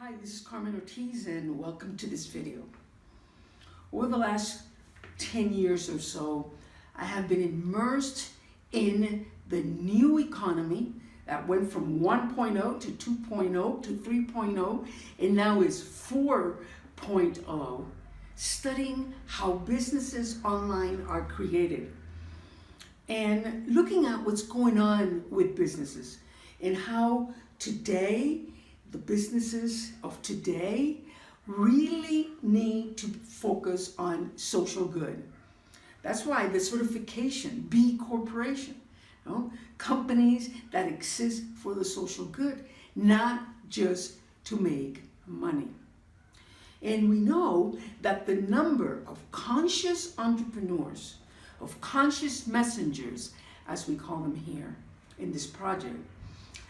Hi, this is Carmen Ortiz and welcome to this video. Over the last 10 years or so, I have been immersed in the new economy that went from 1.0 to 2.0 to 3.0 and now is 4.0, studying how businesses online are created and looking at what's going on with businesses and how today the businesses of today really need to focus on social good. That's why the certification, B Corporation, companies that exist for the social good, not just to make money. And we know that the number of conscious entrepreneurs, of conscious messengers, as we call them here in this project,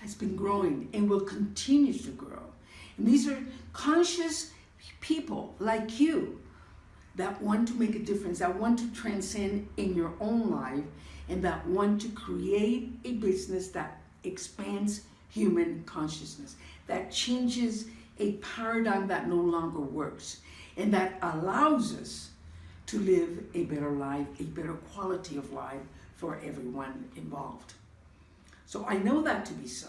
has been growing and will continue to grow. And these are conscious people like you that want to make a difference, that want to transcend in your own life, and that want to create a business that expands human consciousness, that changes a paradigm that no longer works, and that allows us to live a better life, a better quality of life for everyone involved. So I know that to be so.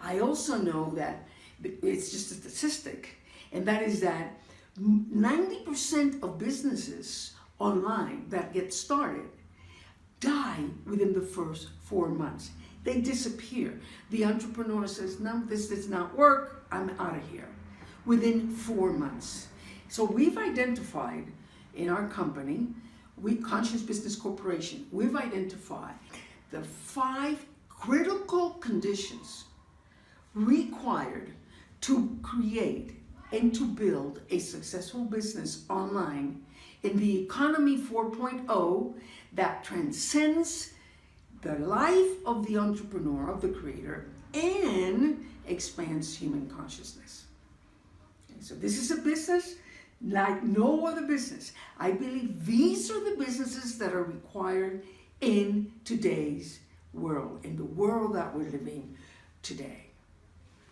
I also know that it's just a statistic, and that is that 90% of businesses online that get started die within the first 4 months. They disappear. The entrepreneur says, no, this does not work, I'm out of here, within 4 months. So we've identified in our company, Conscious Business Corporation, we've identified the 5 critical conditions required to create and to build a successful business online in the economy 4.0 that transcends the life of the entrepreneur, of the creator, and expands human consciousness. Okay, so this is a business like no other business. I believe these are the businesses that are required in today's world, in the world that we're living today.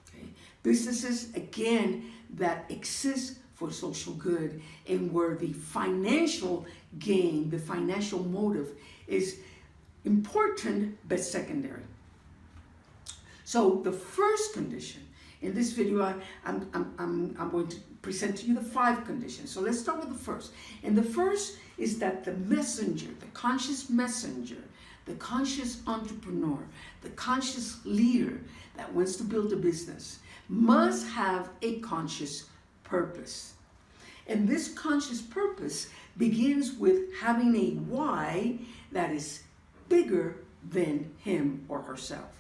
Okay? Businesses, again, that exist for social good and where the financial gain, the financial motive is important but secondary. So the first condition, in this video, I'm going to present to you the 5 conditions. So let's start with the first. And the first is that the messenger, the conscious messenger, the conscious entrepreneur, the conscious leader that wants to build a business must have a conscious purpose. And this conscious purpose begins with having a why that is bigger than him or herself.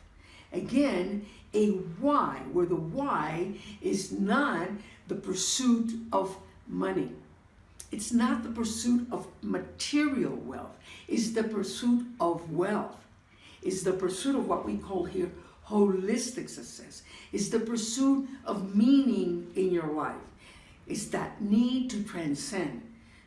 Again, a why, where the why is not the pursuit of money. It's not the pursuit of material wealth. It's the pursuit of wealth. It's the pursuit of what we call here holistic success. It's the pursuit of meaning in your life. It's that need to transcend,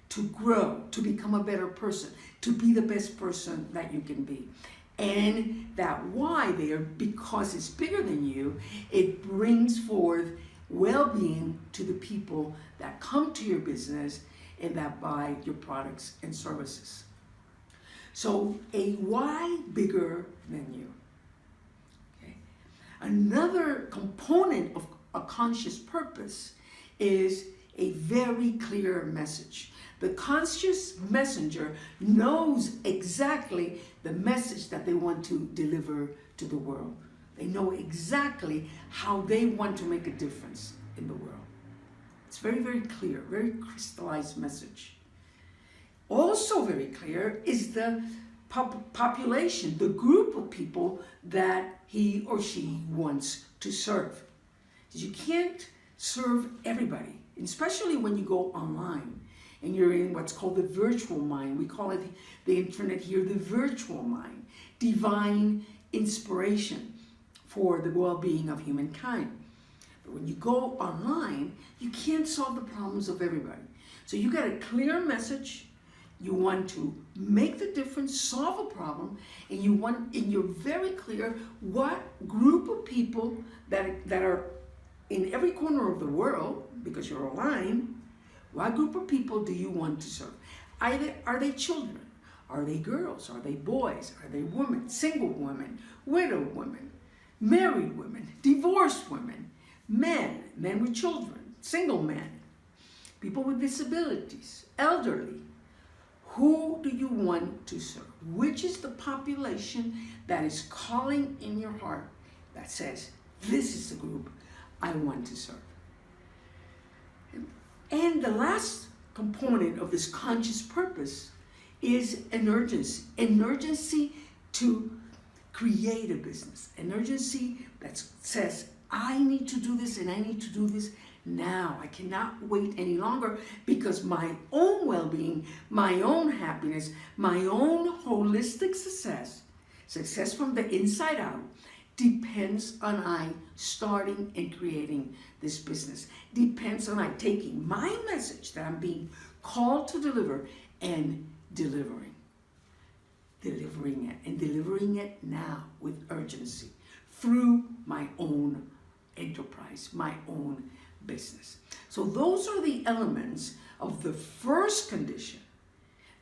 to grow, to become a better person, to be the best person that you can be. And that why there, because it's bigger than you, it brings forth well-being to the people that come to your business and that buy your products and services. So a why bigger than you. Okay. Another component of a conscious purpose is a very clear message. The conscious messenger knows exactly the message that they want to deliver to the world. They know exactly how they want to make a difference in the world. It's very, very clear, very crystallized message. Also very clear is the population, the group of people that he or she wants to serve. You can't serve everybody, especially when you go online and you're in what's called the virtual mind. We call it the internet here, the virtual mind, divine inspiration for the well-being of humankind. But when you go online, you can't solve the problems of everybody. So you got a clear message, you want to make the difference, solve a problem, and you're very clear what group of people that are in every corner of the world, because you're aligned, what group of people do you want to serve? Are they children? Are they girls? Are they boys? Are they women? Single women, widowed women, married women, divorced women, men with children, single men, people with disabilities, elderly. Who do you want to serve? Which is the population that is calling in your heart that says, this is the group I want to serve? And the last component of this conscious purpose is an urgency to create a business, an urgency that says, I need to do this and I need to do this now. I cannot wait any longer because my own well-being, my own happiness, my own holistic success from the inside out, depends on I starting and creating this business. Depends on I taking my message that I'm being called to deliver and delivering it, and delivering it now with urgency through my own enterprise, my own business. So those are the elements of the first condition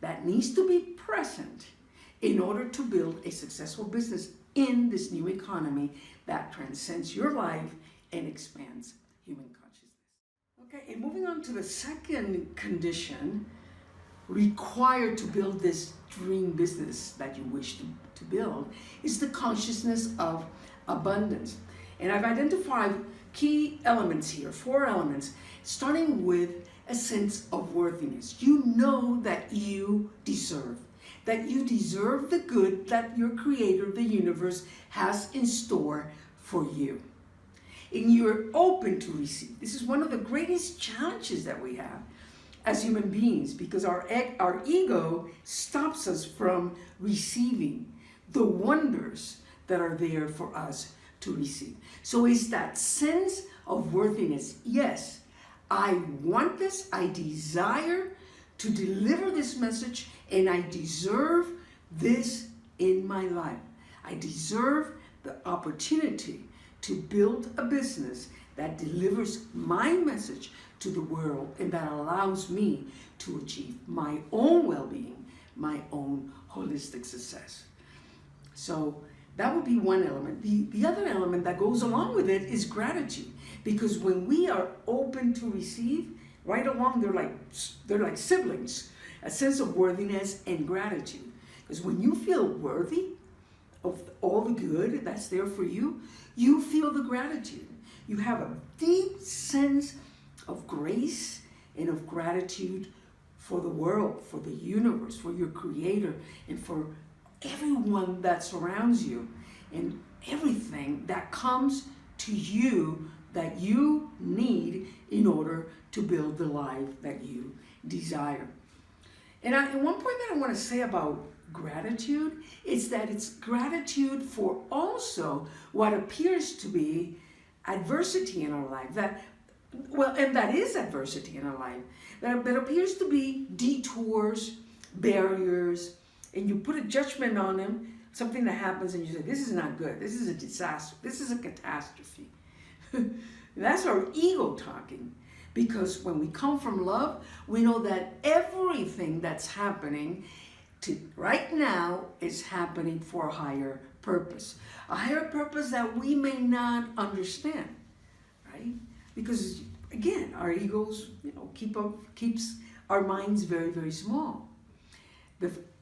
that needs to be present in order to build a successful business in this new economy that transcends your life and expands human consciousness. Okay, and moving on to the second condition required to build this dream business that you wish to build is the consciousness of abundance. And I've identified key elements here, 4 elements, starting with a sense of worthiness. You know that you deserve the good that your creator, the universe, has in store for you. And you're open to receive. This is one of the greatest challenges that we have as human beings, because our ego stops us from receiving the wonders that are there for us to receive. So it's that sense of worthiness. Yes, I want this, I desire to deliver this message, and I deserve this in my life. I deserve the opportunity to build a business that delivers my message to the world and that allows me to achieve my own well-being, my own holistic success. So that would be one element. The other element that goes along with it is gratitude, because when we are open to receive, right along they're like siblings, a sense of worthiness and gratitude. Because when you feel worthy of all the good that's there for you, you feel the gratitude. You have a deep sense of grace and of gratitude for the world, for the universe, for your creator, and for everyone that surrounds you, and everything that comes to you that you need in order to build the life that you desire. And one point that I want to say about gratitude is that it's gratitude for also what appears to be adversity in our life, and that is adversity in our life, that appears to be detours, barriers, and you put a judgment on them, something that happens, and you say, this is not good, this is a disaster, this is a catastrophe. That's our ego talking, because when we come from love, we know that everything that's happening right now is happening for a higher purpose that we may not understand, right? Because again, our egos, keeps our minds very, very small.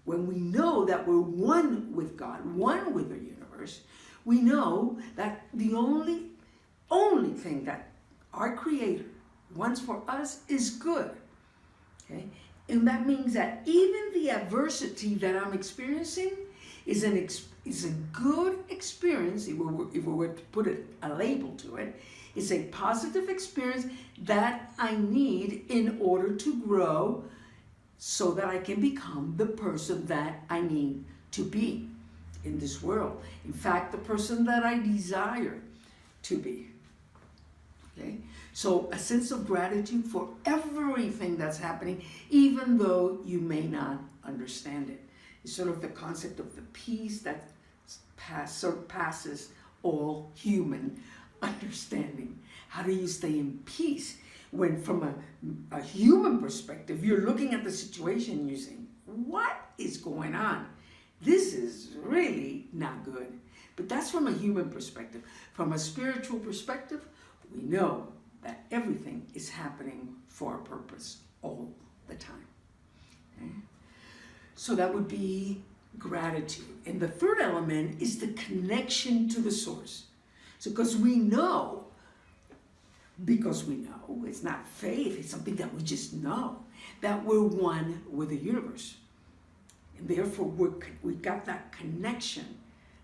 When we know that we're one with God, one with the universe, we know that the only thing that our Creator wants for us is good. Okay? And that means that even the adversity that I'm experiencing is a good experience, if we were to put a label to it. It's a positive experience that I need in order to grow so that I can become the person that I need to be in this world. In fact, the person that I desire to be. Okay? So a sense of gratitude for everything that's happening, even though you may not understand it. It's sort of the concept of the peace that surpasses all human understanding? How do you stay in peace when from a human perspective, you're looking at the situation and you're saying, what is going on? This is really not good. But that's from a human perspective. From a spiritual perspective, we know that everything is happening for a purpose all the time. Okay? So that would be gratitude. And the third element is the connection to the source. So because we know, it's not faith, it's something that we just know, that we're one with the universe. And therefore we got that connection,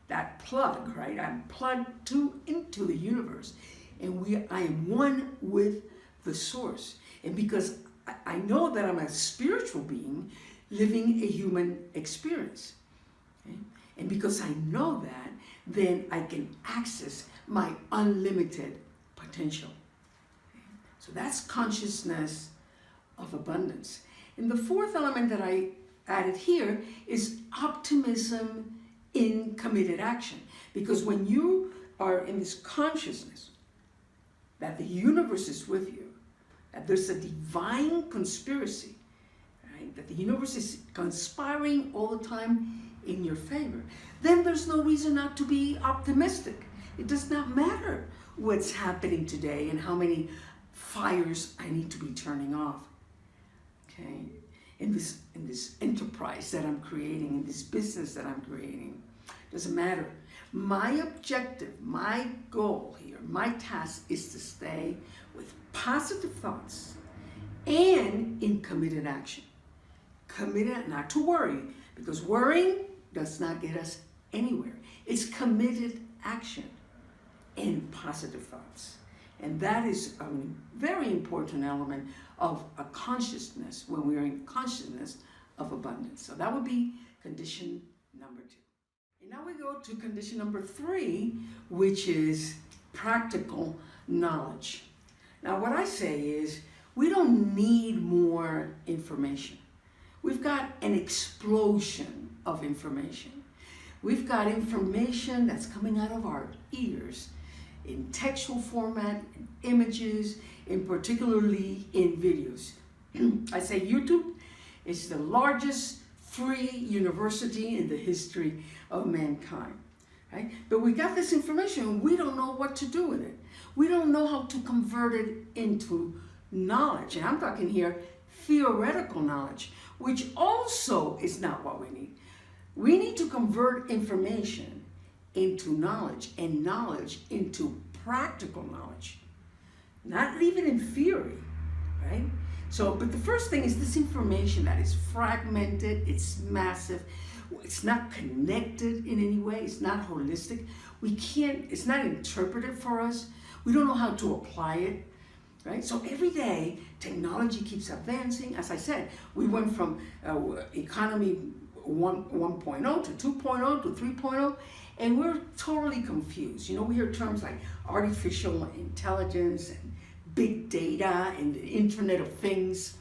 that plug, right? I'm plugged into the universe. And I am one with the source. And because I know that I'm a spiritual being living a human experience. Okay? And because I know that, then I can access my unlimited potential. Okay? So that's consciousness of abundance. And the fourth element that I added here is optimism in committed action. Because when you are in this consciousness that the universe is with you, that there's a divine conspiracy, right? That the universe is conspiring all the time in your favor, then there's no reason not to be optimistic. It does not matter what's happening today and how many fires I need to be turning off. Okay? In this enterprise that I'm creating, in this business that I'm creating, doesn't matter. My objective, my goal here, my task is to stay with positive thoughts and in committed action. Committed, not to worry, because worrying does not get us anywhere. It's committed action and positive thoughts. And that is a very important element of a consciousness when we are in consciousness of abundance. So that would be condition number 2. And now we go to condition number 3, which is practical knowledge. Now what I say is we don't need more information. We've got an explosion of information. We've got information that's coming out of our ears in textual format, in images, and particularly in videos. I say YouTube is the largest free university in the history of mankind, right? But we got this information and we don't know what to do with it. We don't know how to convert it into knowledge. And I'm talking here theoretical knowledge, which also is not what we need. We need to convert information into knowledge and knowledge into practical knowledge. Not leave it in theory, right? So, but the first thing is this information that is fragmented, it's massive, it's not connected in any way, it's not holistic. It's not interpreted for us. We don't know how to apply it, right? So every day, technology keeps advancing. As I said, we went from economy 1.0 to 2.0 to 3.0, and we're totally confused. You know, we hear terms like artificial intelligence and big data and the Internet of Things.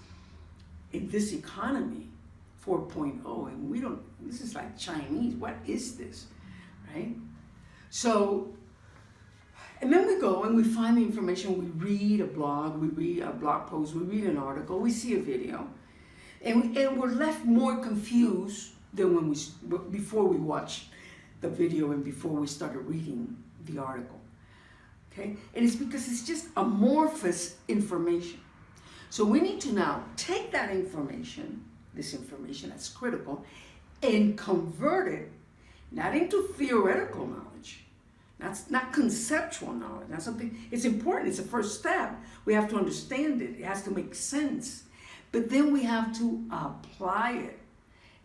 In this economy, 4.0, and we don't, this is like Chinese. What is this, right? So, and then we go and we find the information, we read a blog, we read a blog post, we read an article, we see a video, and we're left more confused than before we watched the video and before we started reading the article. Okay? And it's because it's just amorphous information. So we need to now take that information, this information that's critical, and convert it not into theoretical knowledge. That's not conceptual knowledge. That's something, it's important, it's a first step. We have to understand it, it has to make sense. But then we have to apply it.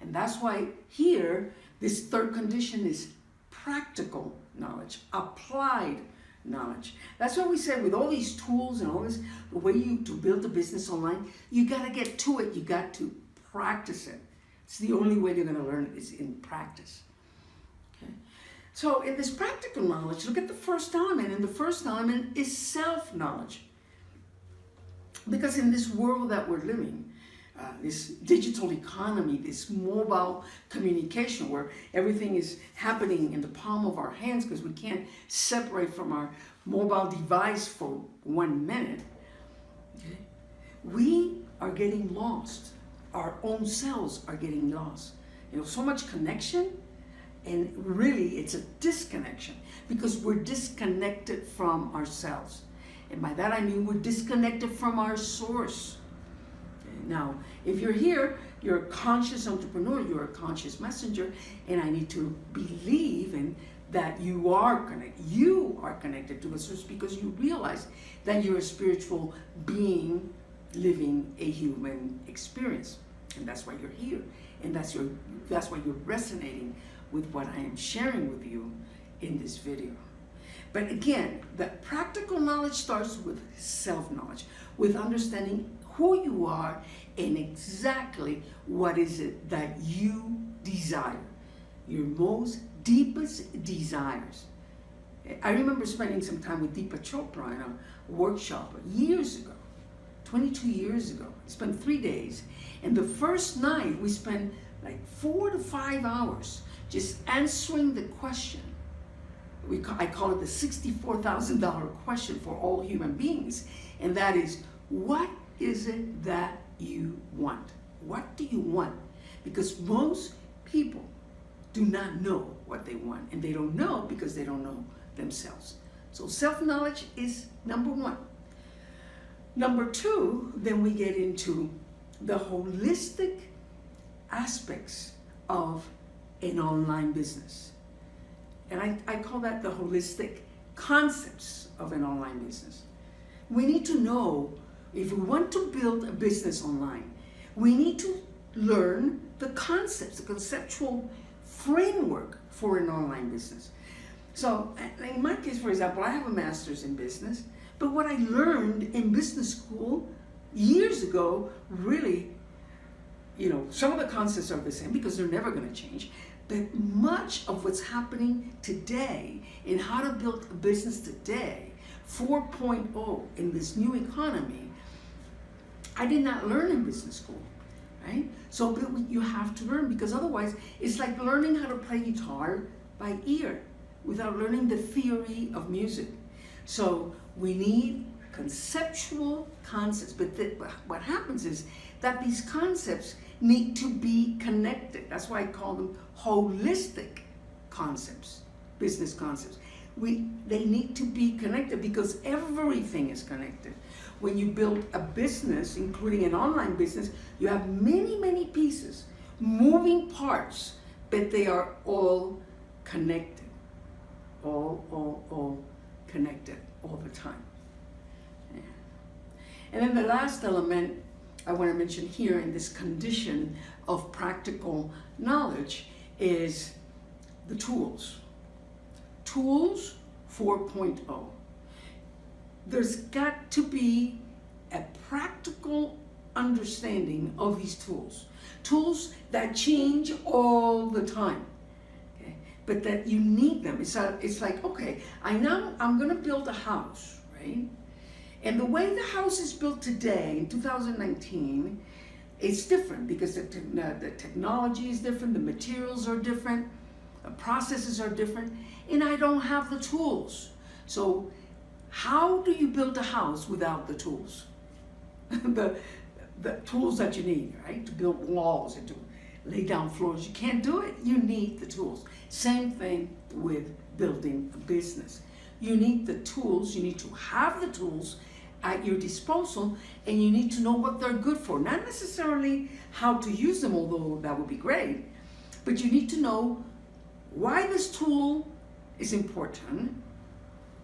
And that's why here, this third condition is practical knowledge, applied knowledge. That's why we said with all these tools and all this, the way to build a business online, you got to get to it, you got to practice it. It's the only way you're going to learn it is in practice. Okay? So in this practical knowledge, look at the first element, and the first element is self-knowledge. Because in this world that we're living, this digital economy, this mobile communication where everything is happening in the palm of our hands because we can't separate from our mobile device for 1 minute, okay, we are getting lost. Our own selves are getting lost. So much connection, and really it's a disconnection because we're disconnected from ourselves. And by that I mean we're disconnected from our source. Now, if you're here, you're a conscious entrepreneur, you're a conscious messenger, and I need to believe in that you are connected. You are connected to a source because you realize that you're a spiritual being living a human experience. And that's why you're here. And that's why you're resonating with what I am sharing with you in this video. But again, the practical knowledge starts with self-knowledge, with understanding who you are and exactly what is it that you desire, your most deepest desires. I remember spending some time with Deepa Chopra in a workshop years ago, 22 years ago. I spent 3 days, and the first night we spent like 4 to 5 hours just answering the question. I call it the $64,000 question for all human beings, and that is, what is it that you want? What do you want? Because most people do not know what they want, and they don't know because they don't know themselves. So self-knowledge is number one. Number two, then we get into the holistic aspects of an online business. And I call that the holistic concepts of an online business. We need to know, if we want to build a business online, we need to learn the concepts, the conceptual framework for an online business. So in my case, for example, I have a master's in business, but what I learned in business school years ago, really, some of the concepts are the same because they're never going to change. But much of what's happening today in how to build a business today, 4.0 in this new economy, I did not learn in business school, right? So you have to learn, because otherwise it's like learning how to play guitar by ear without learning the theory of music. So we need conceptual concepts, but what happens is that these concepts need to be connected. That's why I call them holistic concepts, business concepts. They need to be connected because everything is connected. When you build a business, including an online business, you have many, many pieces, moving parts, but they are all connected. All connected all the time. Yeah. And then the last element I want to mention here in this condition of practical knowledge is the tools. Tools 4.0. There's got to be a practical understanding of these tools. Tools that change all the time. Okay? But that you need them. It's like, okay, I'm going to build a house, right? And the way the house is built today, in 2019, it's different because the technology is different, the materials are different, the processes are different, and I don't have the tools. So how do you build a house without the tools? the tools that you need, right? To build walls and to lay down floors. You can't do it. You need the tools. Same thing with building a business. You need the tools. You need to have the tools at your disposal, and you need to know what they're good for. Not necessarily how to use them, although that would be great, but you need to know why this tool is important.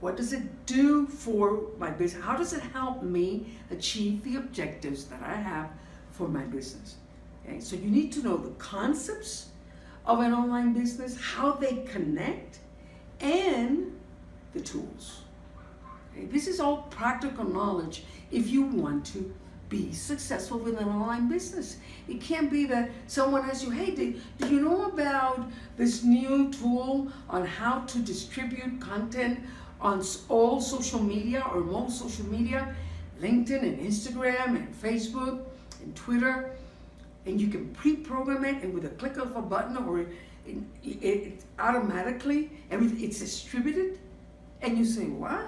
What does it do for my business? How does it help me achieve the objectives that I have for my business? Okay, so you need to know the concepts of an online business, how they connect, and the tools. Okay, this is all practical knowledge if you want to be successful with an online business. It can't be that someone asks you, hey, do you know about this new tool on how to distribute content on all social media or most social media, LinkedIn and Instagram and Facebook and Twitter? and you can pre-program it, and with a click of a button, or it automatically, it's distributed, and you say, what?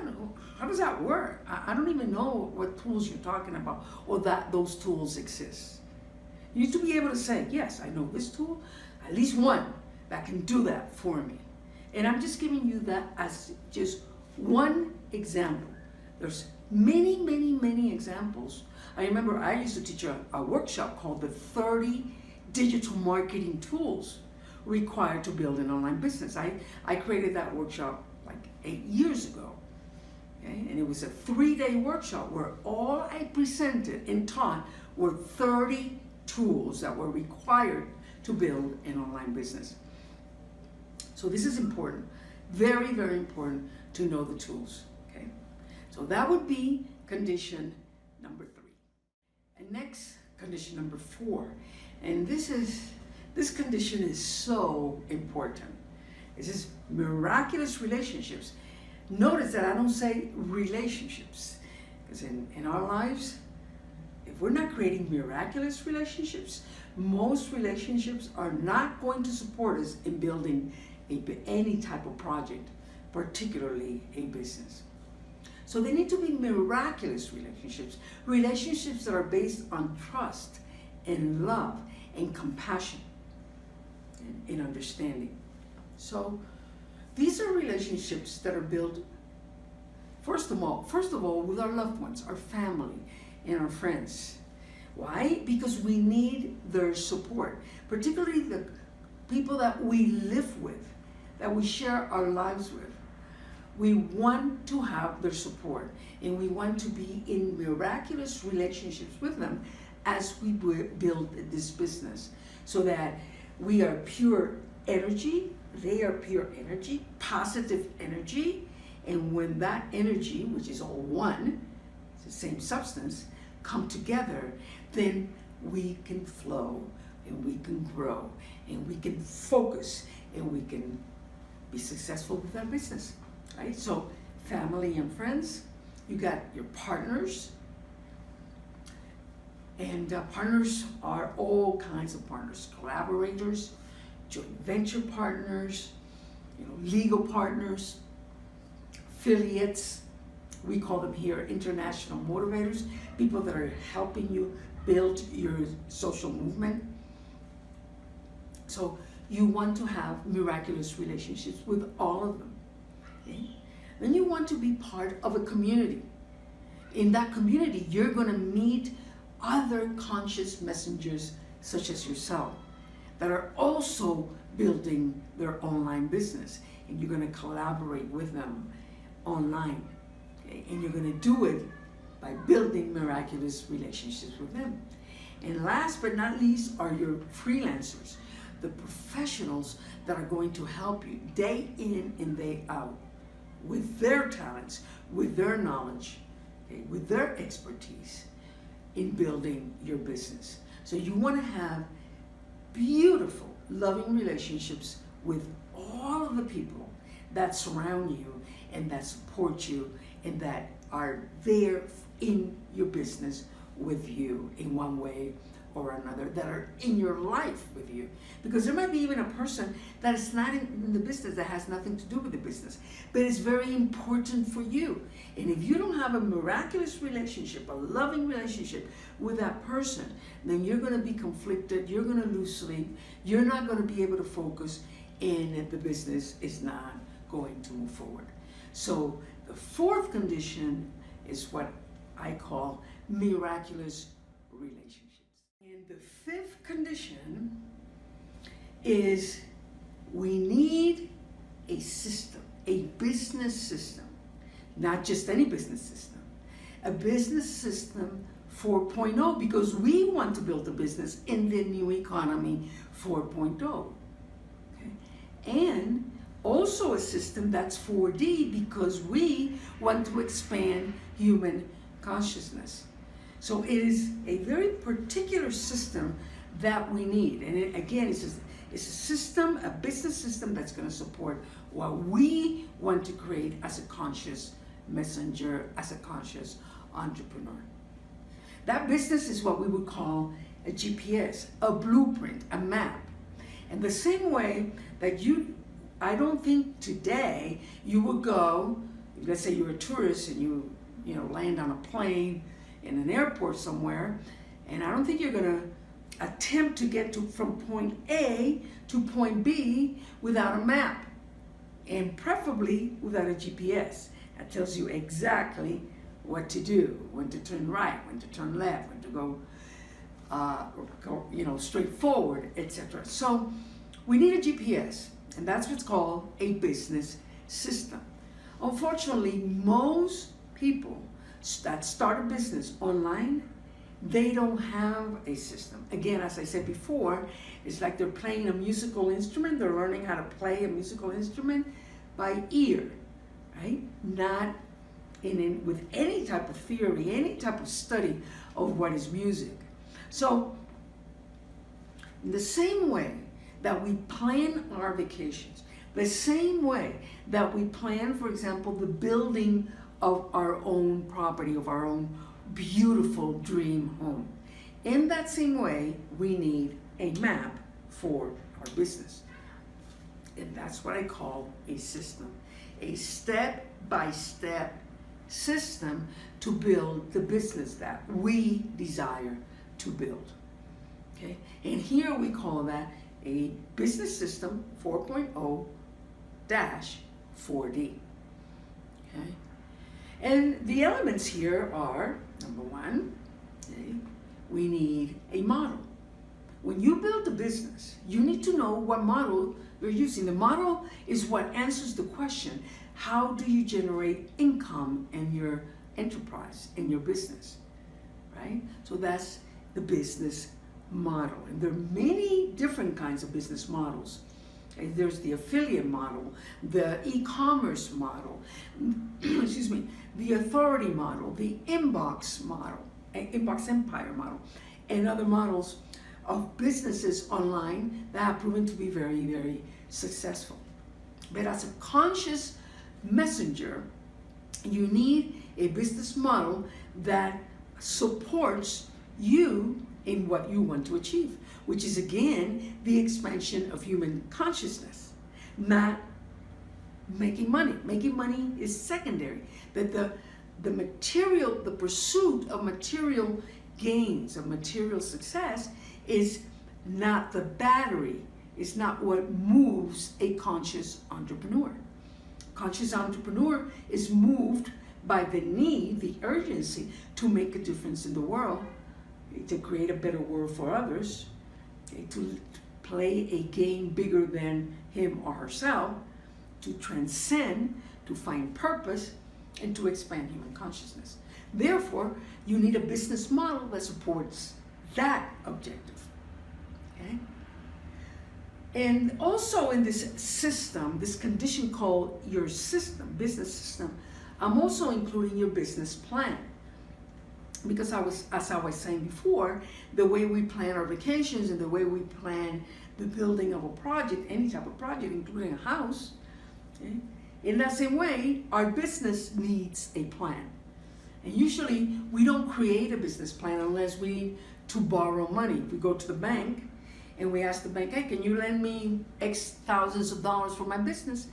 How does that work? I don't even know what tools you're talking about, or that those tools exist. You need to be able to say, yes, I know this tool, at least one that can do that for me. And I'm just giving you that as just one example. There's many, many, many examples. I remember I used to teach a workshop called the 30 digital marketing tools required to build an online business. I created that workshop like 8 years ago. Okay? And it was a 3-day workshop where all I presented and taught were 30 tools that were required to build an online business. So this is important, very, very important to know the tools, okay? So that would be condition number 3. And next, condition number 4. And this condition is so important. This is miraculous relationships. Notice that I don't say relationships, because in our lives, if we're not creating miraculous relationships, most relationships are not going to support us in building any type of project, particularly a business. So they need to be miraculous relationships, relationships that are based on trust and love and compassion and understanding. So these are relationships that are built, first of all, with our loved ones, our family, and our friends. Why? Because we need their support, particularly the people that we live with, that we share our lives with. We want to have their support, and we want to be in miraculous relationships with them as we build this business, so that we are pure energy, they are pure energy, positive energy, and when that energy, which is all one, it's the same substance, come together, then we can flow, and we can grow, and we can focus, and we can be successful with our business, right? So family and friends, you got your partners, and partners are all kinds of partners: collaborators, joint venture partners, legal partners, affiliates. We call them here international motivators, people that are helping you build your social movement. So you want to have miraculous relationships with all of them. Okay? Then you want to be part of a community. In that community, you're going to meet other conscious messengers such as yourself that are also building their online business, and you're going to collaborate with them online. Okay? And you're going to do it by building miraculous relationships with them. And last but not least are your freelancers, the professionals that are going to help you day in and day out with their talents, with their knowledge, okay, with their expertise in building your business. So you want to have beautiful, loving relationships with all of the people that surround you and that support you and that are there in your business with you in one way or another, that are in your life with you. Because there might be even a person that is not in the business, that has nothing to do with the business, but it's very important for you. And if you don't have a miraculous relationship, a loving relationship with that person, then you're going to be conflicted, you're going to lose sleep, you're not going to be able to focus, and the business is not going to move forward. So the fourth condition is what I call miraculous relationships. And the fifth condition is we need a system, a business system, not just any business system, a business system 4.0, because we want to build a business in the new economy 4.0. Okay? And also a system that's 4D, because we want to expand human consciousness. So it is a very particular system that we need. And it's a system, a business system that's going to support what we want to create as a conscious messenger, as a conscious entrepreneur. That business is what we would call a GPS, a blueprint, a map. And the same way that I don't think today you would go, let's say you're a tourist and you land on a plane in an airport somewhere, and I don't think you're gonna attempt to get from point A to point B without a map, and preferably without a GPS that tells you exactly what to do, when to turn right, when to turn left, when to go straight forward, etc. So we need a GPS, and that's what's called a business system. Unfortunately, most people that start a business online, they don't have a system. Again, as I said before, it's like they're playing a musical instrument. They're learning how to play a musical instrument by ear, right? Not with any type of theory, any type of study of what is music. So, in the same way that we plan our vacations, the same way that we plan, for example, the building of our own property, of our own beautiful dream home. In that same way, we need a map for our business. And that's what I call a system. A step-by-step system to build the business that we desire to build. Okay? And here we call that a business system 4.0-4D. Okay? And the elements here are, number one, okay, we need a model. When you build a business, you need to know what model you're using. The model is what answers the question, how do you generate income in your enterprise, in your business, right? So that's the business model. And there are many different kinds of business models. Okay? There's the affiliate model, the e-commerce model, excuse me, the authority model, the inbox model, inbox empire model, and other models of businesses online that have proven to be very, very successful. But as a conscious messenger, you need a business model that supports you in what you want to achieve, which is again the expansion of human consciousness, not making money. Making money is secondary. That the pursuit of material gains, of material success, is not the battery, is not what moves a conscious entrepreneur. Conscious entrepreneur is moved by the need, the urgency to make a difference in the world, to create a better world for others, to play a game bigger than him or herself, to transcend, to find purpose, and to expand human consciousness. Therefore, you need a business model that supports that objective. Okay? And also in this system, this condition called your system, business system, I'm also including your business plan. Because as I was saying before, the way we plan our vacations and the way we plan the building of a project, any type of project, including a house, okay? In that same way, our business needs a plan. And usually we don't create a business plan unless we need to borrow money. We go to the bank and we ask the bank, hey, can you lend me X thousands of dollars for my business?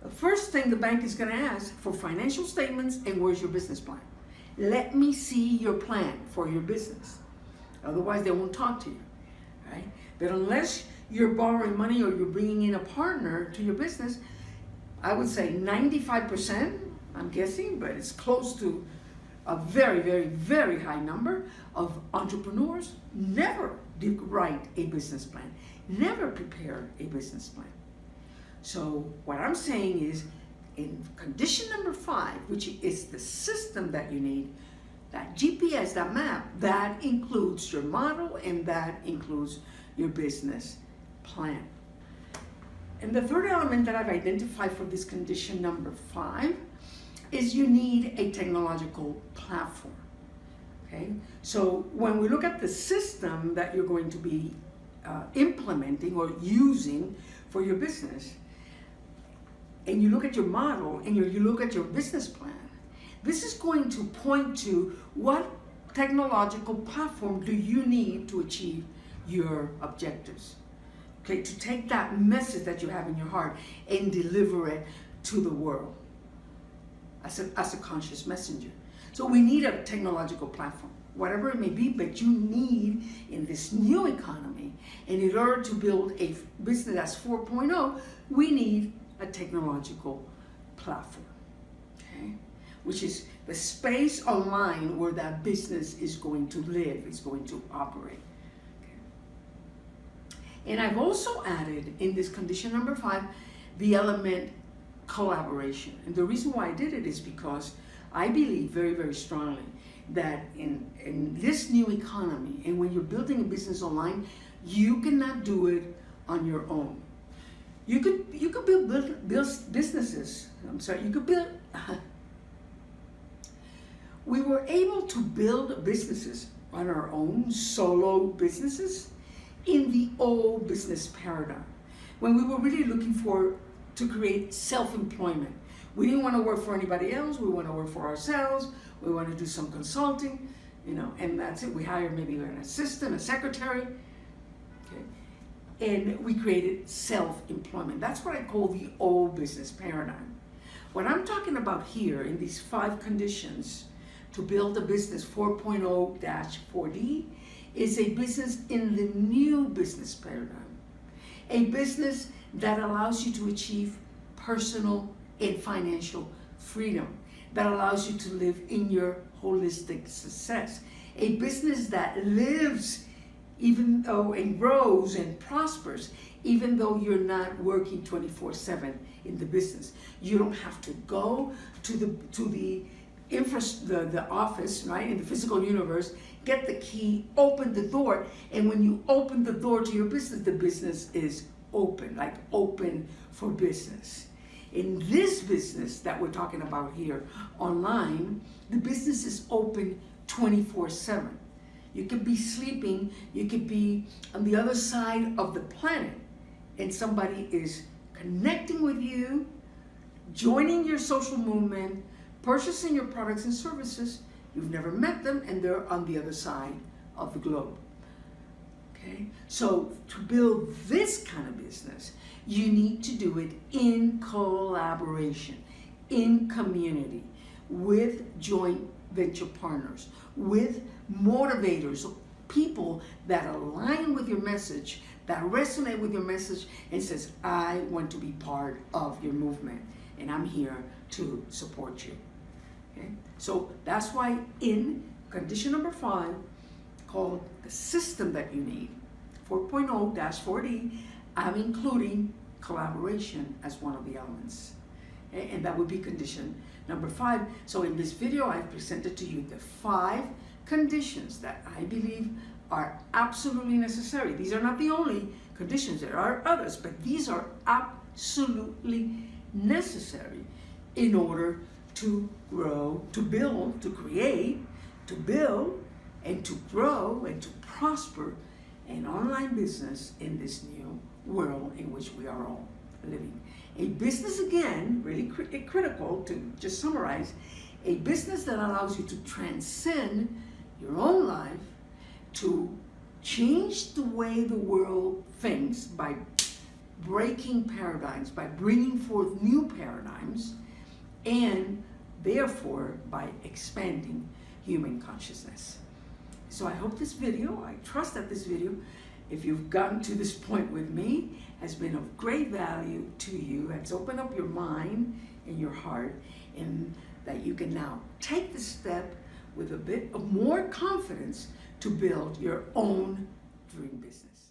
The first thing the bank is going to ask for financial statements and where's your business plan? Let me see your plan for your business. Otherwise, they won't talk to you, right? But unless you're borrowing money or you're bringing in a partner to your business, I would say 95%, I'm guessing, but it's close to a very, very, very high number of entrepreneurs never write a business plan, never prepare a business plan. So what I'm saying is, in condition number 5, which is the system that you need, that GPS, that map, that includes your model and that includes your business plan. And the third element that I've identified for this condition number 5 is you need a technological platform. Okay? So when we look at the system that you're going to be implementing or using for your business, and you look at your model and you look at your business plan, this is going to point to what technological platform do you need to achieve your objectives? Okay, to take that message that you have in your heart and deliver it to the world as a conscious messenger. So we need a technological platform, whatever it may be, but you need in this new economy, and in order to build a business that's 4.0, we need a technological platform, okay? Which is the space online where that business is going to live, is going to operate. Okay? And I've also added in this condition number 5, the element collaboration. And the reason why I did it is because I believe very, very strongly that in this new economy, and when you're building a business online, you cannot do it on your own. You could build businesses. We were able to build businesses on our own, solo businesses, in the old business paradigm, when we were really looking to create self-employment. We didn't want to work for anybody else. We want to work for ourselves. We want to do some consulting, and that's it. We hired maybe an assistant, a secretary, okay? And we created self-employment. That's what I call the old business paradigm. What I'm talking about here in these 5 conditions to build a business 4.0-4D is a business in the new business paradigm. A business that allows you to achieve personal and financial freedom, that allows you to live in your holistic success. A business that lives even though and grows and prospers, even though you're not working 24/7 in the business. You don't have to go to the office, right, in the physical universe, get the key, open the door, and when you open the door to your business, the business is open, like open for business. In this business that we're talking about here online, the business is open 24/7. You could be sleeping, you could be on the other side of the planet, and somebody is connecting with you, joining your social movement, purchasing your products and services. You've never met them, and they're on the other side of the globe. Okay? So to build this kind of business, you need to do it in collaboration, in community, with joint venture partners, with motivators, people that align with your message, that resonate with your message, and says, I want to be part of your movement, and I'm here to support you. Okay? So that's why in condition number 5, called the system that you need, 4.0-4D, I'm including collaboration as one of the elements. Okay? And that would be condition number 5. So in this video, I've presented to you the 5 conditions that I believe are absolutely necessary. These are not the only conditions. There are others, but these are absolutely necessary in order to grow, to build, to create, to build, and to grow, and to prosper an online business in this new world in which we are all living. A business, again, really critical to just summarize, a business that allows you to transcend your own life, to change the way the world thinks by breaking paradigms, by bringing forth new paradigms, and therefore by expanding human consciousness. So I hope this video, I trust that this video, if you've gotten to this point with me, has been of great value to you, has opened up your mind and your heart, and that you can now take the step with a bit of more confidence to build your own dream business.